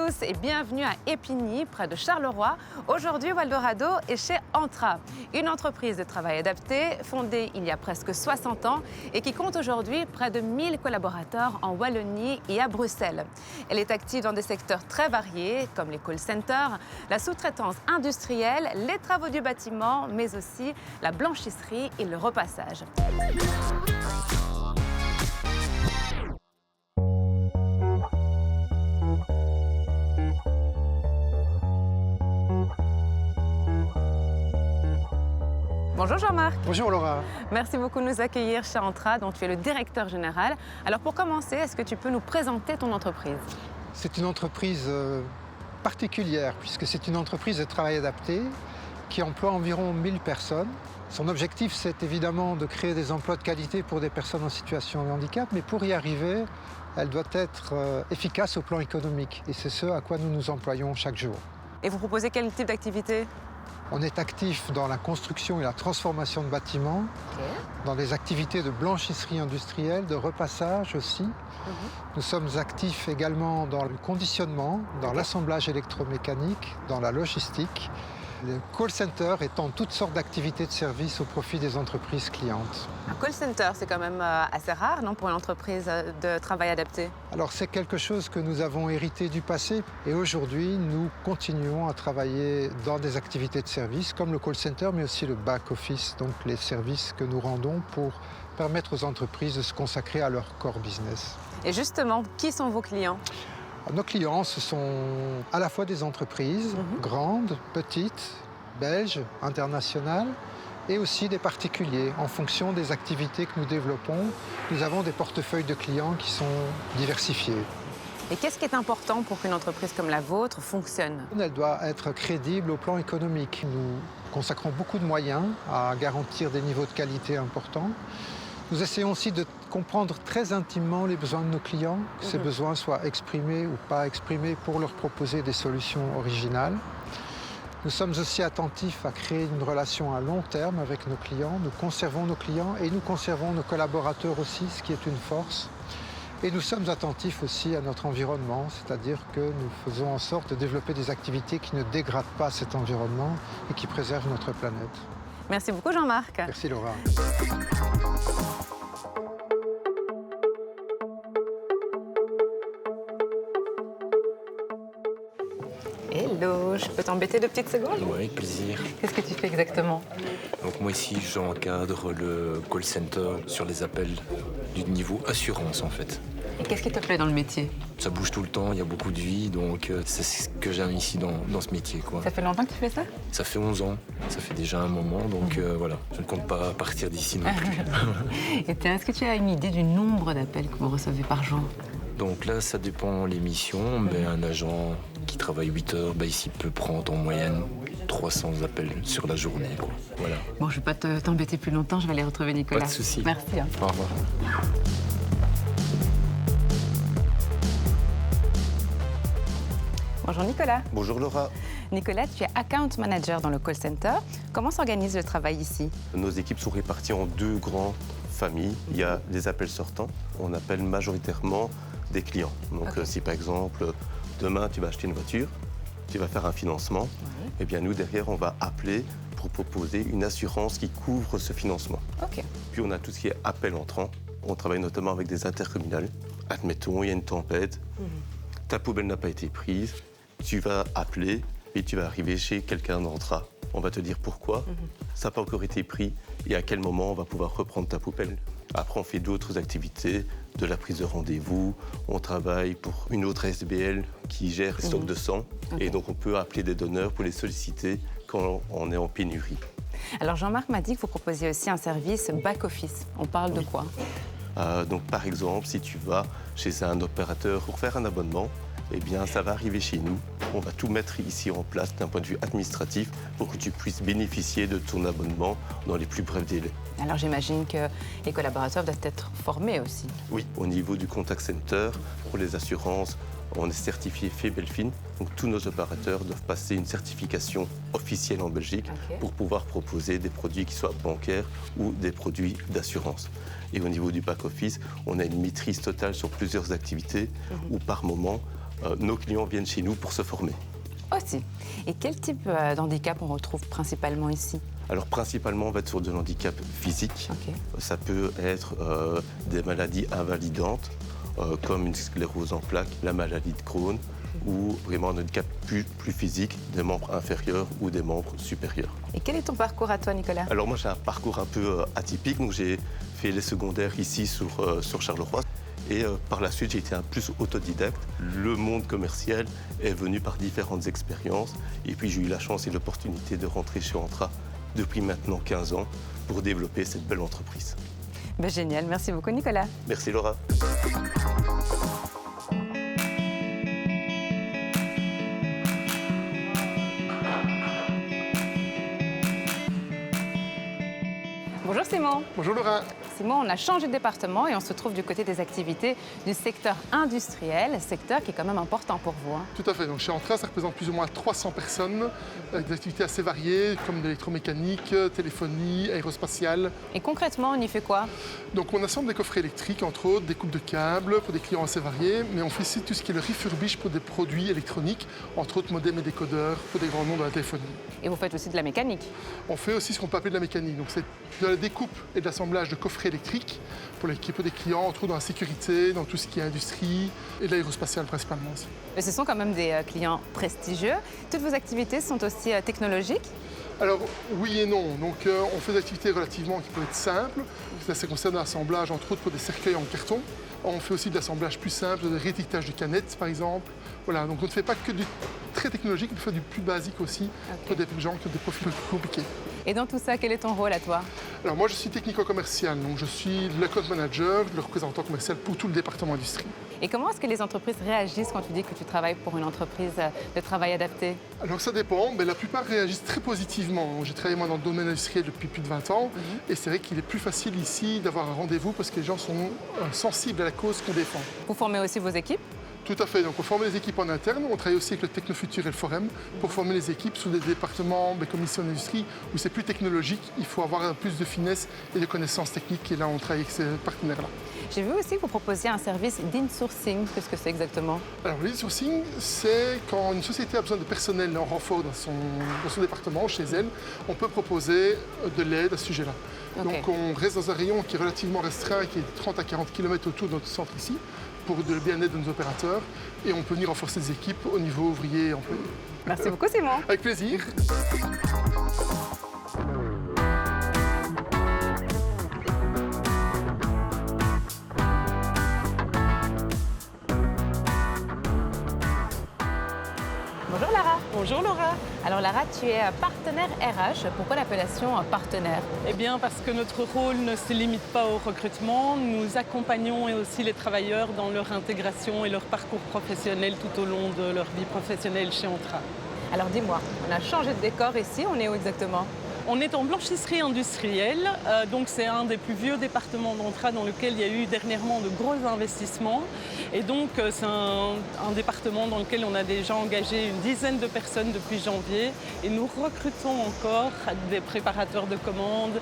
tous et bienvenue à Épigny, près de Charleroi. Aujourd'hui, Waldorado est chez Entra, une entreprise de travail adapté fondée il y a presque 60 ans et qui compte aujourd'hui près de 1000 collaborateurs en Wallonie et à Bruxelles. Elle est active dans des secteurs très variés comme les call centers, la sous-traitance industrielle, les travaux du bâtiment, mais aussi la blanchisserie et le repassage. Bonjour Jean-Marc. Bonjour Laura. Merci beaucoup de nous accueillir chez Entra, dont tu es le directeur général. Alors pour commencer, est-ce que tu peux nous présenter ton entreprise? C'est une entreprise particulière puisque c'est une entreprise de travail adapté qui emploie environ 1000 personnes. Son objectif, c'est évidemment de créer des emplois de qualité pour des personnes en situation de handicap, mais pour y arriver, elle doit être efficace au plan économique. Et c'est ce à quoi nous nous employons chaque jour. Et vous proposez quel type d'activité? On est actif dans la construction et la transformation de bâtiments, dans des activités de blanchisserie industrielle, de repassage aussi. Nous sommes actifs également dans le conditionnement, dans l'assemblage électromécanique, dans la logistique. Le call center étant toutes sortes d'activités de service au profit des entreprises clientes. Un call center, c'est quand même assez rare, non, pour une entreprise de travail adapté? Alors c'est quelque chose que nous avons hérité du passé et aujourd'hui nous continuons à travailler dans des activités de service comme le call center mais aussi le back office, donc les services que nous rendons pour permettre aux entreprises de se consacrer à leur core business. Et justement, qui sont vos clients? Nos clients, ce sont à la fois des entreprises grandes, petites, belges, internationales, et aussi des particuliers. En fonction des activités que nous développons, nous avons des portefeuilles de clients qui sont diversifiés. Et qu'est-ce qui est important pour qu'une entreprise comme la vôtre fonctionne? Elle doit être crédible au plan économique. Nous consacrons beaucoup de moyens à garantir des niveaux de qualité importants. Nous essayons aussi de comprendre très intimement les besoins de nos clients, que ces besoins soient exprimés ou pas exprimés pour leur proposer des solutions originales. Nous sommes aussi attentifs à créer une relation à long terme avec nos clients. Nous conservons nos clients et nous conservons nos collaborateurs aussi, ce qui est une force. Et nous sommes attentifs aussi à notre environnement, c'est-à-dire que nous faisons en sorte de développer des activités qui ne dégradent pas cet environnement et qui préservent notre planète. Merci beaucoup Jean-Marc. Merci Laura. Hello, je peux t'embêter 2 petites secondes? Oui, avec plaisir. Qu'est-ce que tu fais exactement? Donc moi ici, j'encadre le call center sur les appels du niveau assurance en fait. Et qu'est-ce qui te plaît dans le métier? Ça bouge tout le temps, il y a beaucoup de vie, donc c'est ce que j'aime ici dans ce métier, quoi. Ça fait longtemps que tu fais ça? Ça fait 11 ans, ça fait déjà un moment, donc voilà, je ne compte pas partir d'ici non plus. Et est-ce que tu as une idée du nombre d'appels que vous recevez par jour? Donc là, ça dépend les missions, mais un agent qui travaille 8 heures, ici peut prendre en moyenne 300 appels sur la journée, quoi. Voilà. Bon, je ne vais pas t'embêter plus longtemps, je vais aller retrouver Nicolas. Pas de souci. Merci. Au revoir. Bonjour Nicolas. Bonjour Laura. Nicolas, tu es account manager dans le call center. Comment s'organise le travail ici? Nos équipes sont réparties en 2 grandes familles. Il y a des appels sortants. On appelle majoritairement des clients. Donc si par exemple, demain tu vas acheter une voiture, tu vas faire un financement, eh bien nous derrière on va appeler pour proposer une assurance qui couvre ce financement. Puis on a tout ce qui est appel entrant. On travaille notamment avec des intercommunales. Admettons, il y a une tempête, ta poubelle n'a pas été prise, tu vas appeler et tu vas arriver chez quelqu'un d'Entra. On va te dire pourquoi, ça n'a pas encore été pris et à quel moment on va pouvoir reprendre ta poubelle. Après, on fait d'autres activités, de la prise de rendez-vous. On travaille pour une autre SBL qui gère le stock de sang. Et donc, on peut appeler des donneurs pour les solliciter quand on est en pénurie. Alors, Jean-Marc m'a dit que vous proposiez aussi un service back-office. On parle de quoi? Donc, par exemple, si tu vas chez un opérateur pour faire un abonnement, eh bien, ça va arriver chez nous. On va tout mettre ici en place d'un point de vue administratif pour que tu puisses bénéficier de ton abonnement dans les plus brefs délais. Alors j'imagine que les collaborateurs doivent être formés aussi. Oui, au niveau du contact center, pour les assurances, on est certifié FEBELFIN. Donc tous nos opérateurs doivent passer une certification officielle en Belgique pour pouvoir proposer des produits qui soient bancaires ou des produits d'assurance. Et au niveau du back-office, on a une maîtrise totale sur plusieurs activités où par moment, nos clients viennent chez nous pour se former. Aussi. Et quel type d'handicap on retrouve principalement ici? Alors principalement, on va être sur de l'handicap physique. Ok. Ça peut être des maladies invalidantes, comme une sclérose en plaques, la maladie de Crohn, ou vraiment un handicap plus physique, des membres inférieurs ou des membres supérieurs. Et quel est ton parcours à toi, Nicolas? Alors moi, j'ai un parcours un peu atypique. Donc j'ai fait les secondaires ici sur Charleroi. Et par la suite, j'ai été un plus autodidacte. Le monde commercial est venu par différentes expériences. Et puis j'ai eu la chance et l'opportunité de rentrer chez Entra depuis maintenant 15 ans pour développer cette belle entreprise. Ben, génial, merci beaucoup Nicolas. Merci Laura. Bonjour Simon. Bonjour Laura. Simon, on a changé de département et on se trouve du côté des activités du secteur industriel, secteur qui est quand même important pour vous. Tout à fait. Donc chez Entra, ça représente plus ou moins 300 personnes avec des activités assez variées comme de l'électromécanique, téléphonie, aérospatiale. Et concrètement, on y fait quoi? Donc on assemble des coffrets électriques, entre autres, des coupes de câbles pour des clients assez variés, mais on fait aussi tout ce qui est le refurbish pour des produits électroniques, entre autres modems et décodeurs pour des grands noms de la téléphonie. Et vous faites aussi de la mécanique? On fait aussi ce qu'on peut appeler de la mécanique. Donc c'est de la découpe et de l'assemblage de coffrets électriques pour des clients, entre autres dans la sécurité, dans tout ce qui est industrie et de l'aérospatiale principalement aussi. Mais ce sont quand même des clients prestigieux. Toutes vos activités sont aussi technologiques? Alors oui et non. Donc on fait des activités relativement qui peuvent être simples. Ça concerne l'assemblage entre autres pour des cercueils en carton. On fait aussi de l'assemblage plus simple, de réétiquetage de canettes par exemple. Voilà, donc on ne fait pas que du très technologique, on fait du plus basique aussi pour des gens qui ont des profils plus compliqués. Et dans tout ça, quel est ton rôle à toi? Alors moi je suis technico-commercial, donc je suis l'account manager, le représentant commercial pour tout le département industrie. Et comment est-ce que les entreprises réagissent quand tu dis que tu travailles pour une entreprise de travail adapté? Alors ça dépend, mais la plupart réagissent très positivement. J'ai travaillé moi dans le domaine industriel depuis plus de 20 ans et c'est vrai qu'il est plus facile ici d'avoir un rendez-vous parce que les gens sont sensibles à la cause qu'on défend. Vous formez aussi vos équipes? Tout à fait, donc on forme les équipes en interne, on travaille aussi avec le Technofutur et le Forum pour former les équipes sous des départements comme ici en industrie où c'est plus technologique, il faut avoir plus de finesse et de connaissances techniques et là on travaille avec ces partenaires-là. J'ai vu aussi que vous proposiez un service d'insourcing. Qu'est-ce que c'est exactement? Alors l'insourcing, c'est quand une société a besoin de personnel en renfort dans son département, chez elle, on peut proposer de l'aide à ce sujet-là. Okay. Donc on reste dans un rayon qui est relativement restreint, qui est 30 à 40 km autour de notre centre ici, pour le bien-être de nos opérateurs, et on peut venir renforcer les équipes au niveau ouvrier et employé. Merci beaucoup Simon. Avec plaisir. Bonjour Lara. Bonjour Laura. Alors Lara, tu es partenaire RH. Pourquoi l'appellation partenaire? Eh bien parce que notre rôle ne se limite pas au recrutement. Nous accompagnons aussi les travailleurs dans leur intégration et leur parcours professionnel tout au long de leur vie professionnelle chez Entra. Alors dis-moi, on a changé de décor ici, on est où exactement? On est en blanchisserie industrielle, donc c'est un des plus vieux départements d'Entra dans lequel il y a eu dernièrement de gros investissements. Et donc c'est un département dans lequel on a déjà engagé une dizaine de personnes depuis janvier. Et nous recrutons encore des préparateurs de commandes,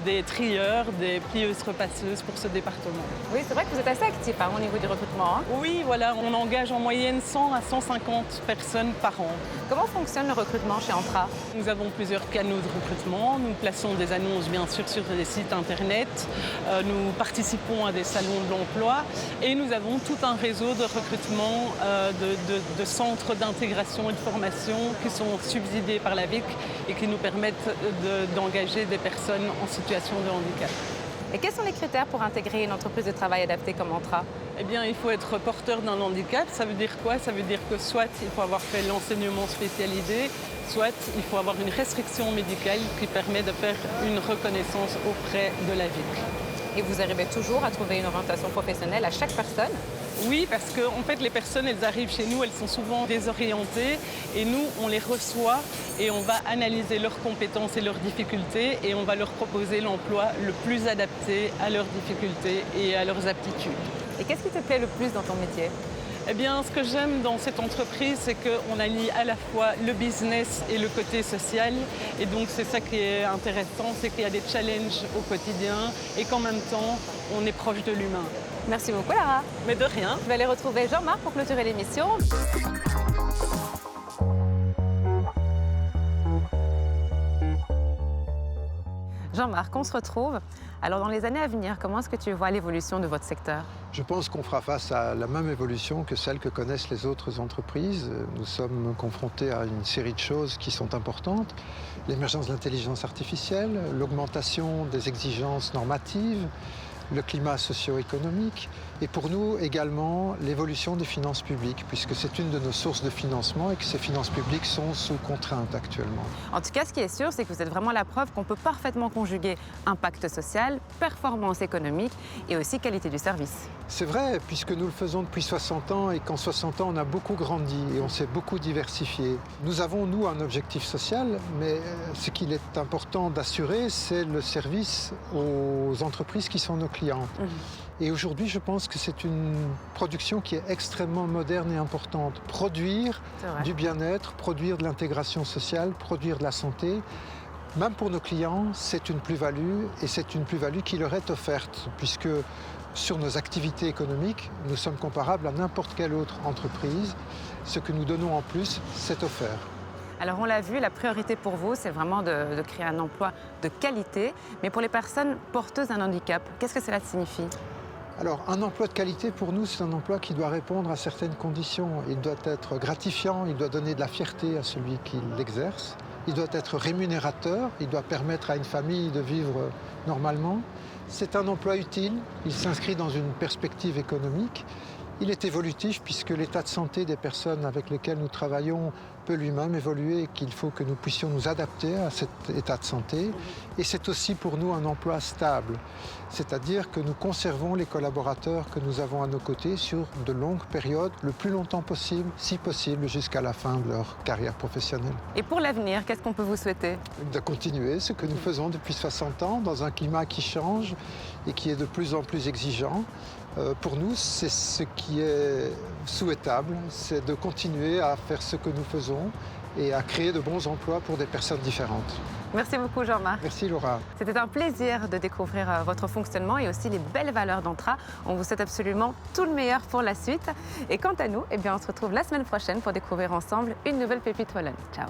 des trieurs, des plieuses repasseuses pour ce département. Oui, c'est vrai que vous êtes assez actif au niveau du recrutement. Oui, voilà, on engage en moyenne 100 à 150 personnes par an. Comment fonctionne le recrutement chez Entra? Nous avons plusieurs canaux de recrutement. Nous plaçons des annonces bien sûr sur des sites internet, nous participons à des salons de l'emploi et nous avons tout un réseau de recrutement de centres d'intégration et de formation qui sont subsidiés par la VIC et qui nous permettent d'engager des personnes en situation de handicap. Et quels sont les critères pour intégrer une entreprise de travail adaptée comme Entra? Eh bien, il faut être porteur d'un handicap. Ça veut dire quoi? Ça veut dire que soit il faut avoir fait l'enseignement spécialisé, soit il faut avoir une restriction médicale qui permet de faire une reconnaissance auprès de la VIC. Et vous arrivez toujours à trouver une orientation professionnelle à chaque personne? Oui, parce que en fait, les personnes, elles arrivent chez nous, elles sont souvent désorientées et nous, on les reçoit et on va analyser leurs compétences et leurs difficultés et on va leur proposer l'emploi le plus adapté à leurs difficultés et à leurs aptitudes. Et qu'est-ce qui te plaît le plus dans ton métier? Eh bien, ce que j'aime dans cette entreprise, c'est qu'on allie à la fois le business et le côté social. Et donc, c'est ça qui est intéressant, c'est qu'il y a des challenges au quotidien et qu'en même temps, on est proche de l'humain. Merci beaucoup, Lara. Mais de rien. Je vais aller retrouver Jean-Marc pour clôturer l'émission. Jean-Marc, on se retrouve. Alors, dans les années à venir, comment est-ce que tu vois l'évolution de votre secteur? Je pense qu'on fera face à la même évolution que celle que connaissent les autres entreprises. Nous sommes confrontés à une série de choses qui sont importantes. L'émergence de l'intelligence artificielle, l'augmentation des exigences normatives, le climat socio-économique et pour nous également l'évolution des finances publiques puisque c'est une de nos sources de financement et que ces finances publiques sont sous contrainte actuellement. En tout cas, ce qui est sûr, c'est que vous êtes vraiment la preuve qu'on peut parfaitement conjuguer impact social, performance économique et aussi qualité du service. C'est vrai, puisque nous le faisons depuis 60 ans et qu'en 60 ans, on a beaucoup grandi et on s'est beaucoup diversifié. Nous avons, nous, un objectif social, mais ce qu'il est important d'assurer, c'est le service aux entreprises qui sont nos clients. Et aujourd'hui, je pense que c'est une production qui est extrêmement moderne et importante. Produire du bien-être, produire de l'intégration sociale, produire de la santé, même pour nos clients, c'est une plus-value et c'est une plus-value qui leur est offerte, puisque sur nos activités économiques, nous sommes comparables à n'importe quelle autre entreprise. Ce que nous donnons en plus, c'est offert. Alors on l'a vu, la priorité pour vous, c'est vraiment de créer un emploi de qualité. Mais pour les personnes porteuses d'un handicap, qu'est-ce que cela signifie ? Alors, un emploi de qualité, pour nous, c'est un emploi qui doit répondre à certaines conditions. Il doit être gratifiant, il doit donner de la fierté à celui qui l'exerce. Il doit être rémunérateur, il doit permettre à une famille de vivre normalement. C'est un emploi utile, il s'inscrit dans une perspective économique. Il est évolutif puisque l'état de santé des personnes avec lesquelles nous travaillons peut lui-même évoluer et qu'il faut que nous puissions nous adapter à cet état de santé. Et c'est aussi pour nous un emploi stable, c'est-à-dire que nous conservons les collaborateurs que nous avons à nos côtés sur de longues périodes, le plus longtemps possible, si possible, jusqu'à la fin de leur carrière professionnelle. Et pour l'avenir, qu'est-ce qu'on peut vous souhaiter ? De continuer ce que nous faisons depuis 60 ans dans un climat qui change et qui est de plus en plus exigeant. Pour nous, c'est ce qui est souhaitable, c'est de continuer à faire ce que nous faisons et à créer de bons emplois pour des personnes différentes. Merci beaucoup Jean-Marc. Merci Laura. C'était un plaisir de découvrir votre fonctionnement et aussi les belles valeurs d'Entra. On vous souhaite absolument tout le meilleur pour la suite. Et quant à nous, on se retrouve la semaine prochaine pour découvrir ensemble une nouvelle pépite wallonne. Ciao.